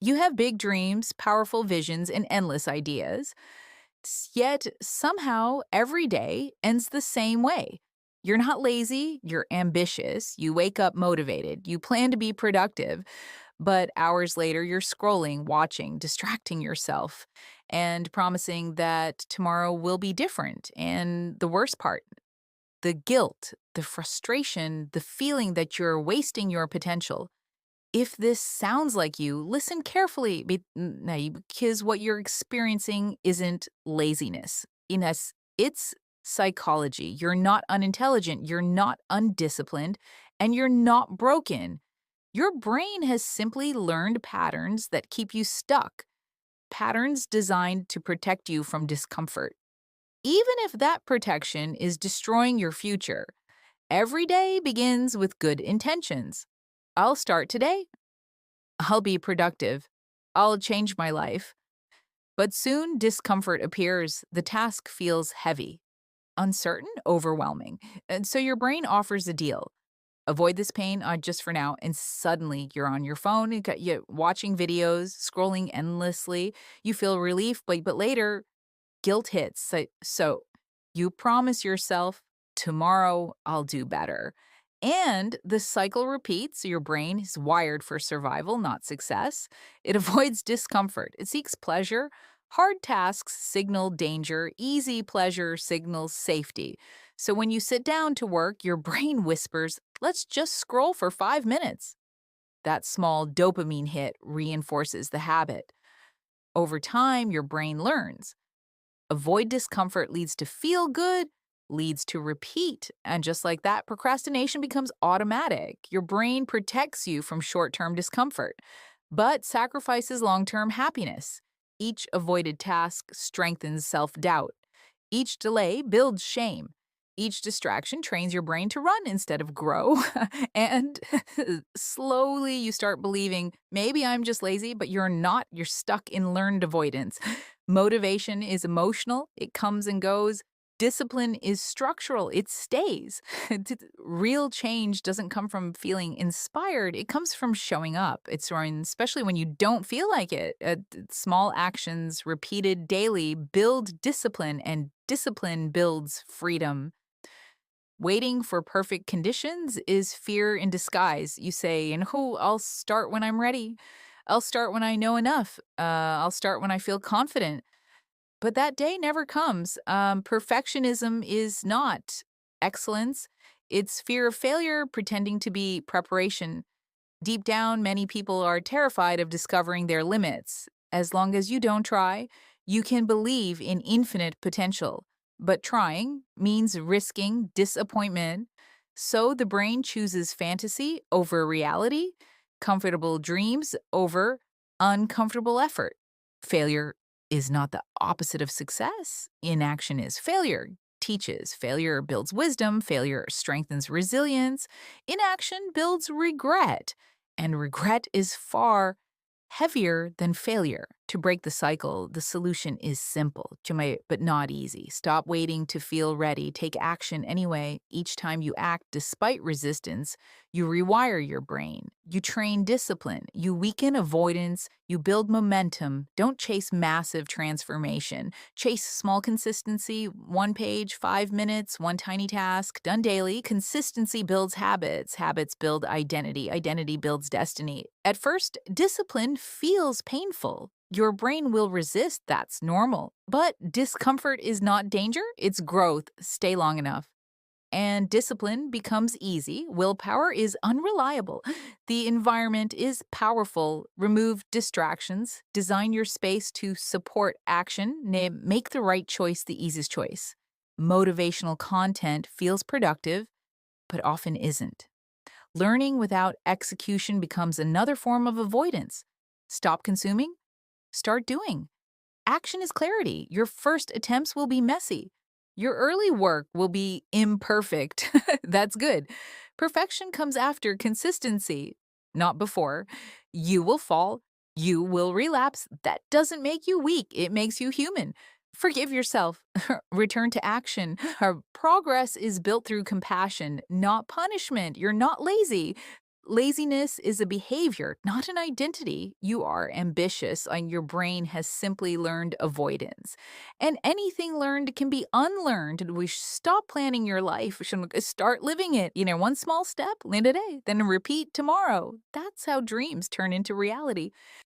You have big dreams, powerful visions, and endless ideas. Yet somehow every day ends the same way. You're not lazy, you're ambitious, you wake up motivated, you plan to be productive, but hours later you're scrolling, watching, distracting yourself, and promising that tomorrow will be different. And the worst part, the guilt, the frustration, the feeling that you're wasting your potential. If this sounds like you, listen carefully because what you're experiencing isn't laziness. It's psychology. You're not unintelligent, you're not undisciplined, and you're not broken. Your brain has simply learned patterns that keep you stuck, patterns designed to protect you from discomfort. Even if that protection is destroying your future, every day begins with good intentions. I'll start today. I'll be productive. I'll change my life. But soon discomfort appears. The task feels heavy, uncertain, overwhelming. And so your brain offers a deal. Avoid this pain just for now, and suddenly you're on your phone, you're watching videos, scrolling endlessly. You feel relief, but later guilt hits. So you promise yourself, tomorrow I'll do better. And the cycle repeats. Your brain is wired for survival, not success. It avoids discomfort. It seeks pleasure. Hard tasks signal danger. Easy pleasure signals safety. So when you sit down to work, your brain whispers, let's just scroll for 5 minutes. That small dopamine hit reinforces the habit. Over time, your brain learns. Avoid discomfort leads to feel good, leads to repeat. And just like that, procrastination becomes automatic. Your brain protects you from short term discomfort, but sacrifices long term happiness. Each avoided task strengthens self doubt. Each delay builds shame. Each distraction trains your brain to run instead of grow. And slowly you start believing, maybe I'm just lazy, but you're not. You're stuck in learned avoidance. Motivation is emotional, it comes and goes. Discipline is structural, it stays. Real change doesn't come from feeling inspired, it comes from showing up. Especially when you don't feel like it. Small actions repeated daily build discipline, and discipline builds freedom. Waiting for perfect conditions is fear in disguise. You say, and oh, I'll start when I'm ready. I'll start when I know enough. I'll start when I feel confident. But that day never comes. Perfectionism is not excellence, it's fear of failure pretending to be preparation. Deep down, many people are terrified of discovering their limits. As long as you don't try, you can believe in infinite potential. But trying means risking disappointment. So the brain chooses fantasy over reality, comfortable dreams over uncomfortable effort. Failure is not the opposite of success. Inaction is failure. Teaches. Failure builds wisdom. Failure strengthens resilience. Inaction builds regret. And regret is far heavier than failure. To break the cycle, the solution is simple, but not easy. Stop waiting to feel ready. Take action anyway. Each time you act despite resistance, you rewire your brain. You train discipline. You weaken avoidance. You build momentum. Don't chase massive transformation. Chase small consistency, 1 page, 5 minutes, one tiny task, done daily. Consistency builds habits. Habits build identity. Identity builds destiny. At first, discipline feels painful. Your brain will resist, that's normal. But discomfort is not danger, it's growth. Stay long enough. And discipline becomes easy. Willpower is unreliable. The environment is powerful. Remove distractions. Design your space to support action. Make the right choice the easiest choice. Motivational content feels productive, but often isn't. Learning without execution becomes another form of avoidance. Stop consuming. Start doing. Action is clarity. Your first attempts will be messy. Your early work will be imperfect. That's good. Perfection comes after consistency, not before. You will fall. You will relapse. That doesn't make you weak. It makes you human. Forgive yourself. Return to action. Progress is built through compassion, not punishment. You're not lazy. Laziness is a behavior, not an identity. You are ambitious, and your brain has simply learned avoidance. And anything learned can be unlearned. And we should stop planning your life. We should start living it. One small step, land today, then repeat tomorrow. That's how dreams turn into reality.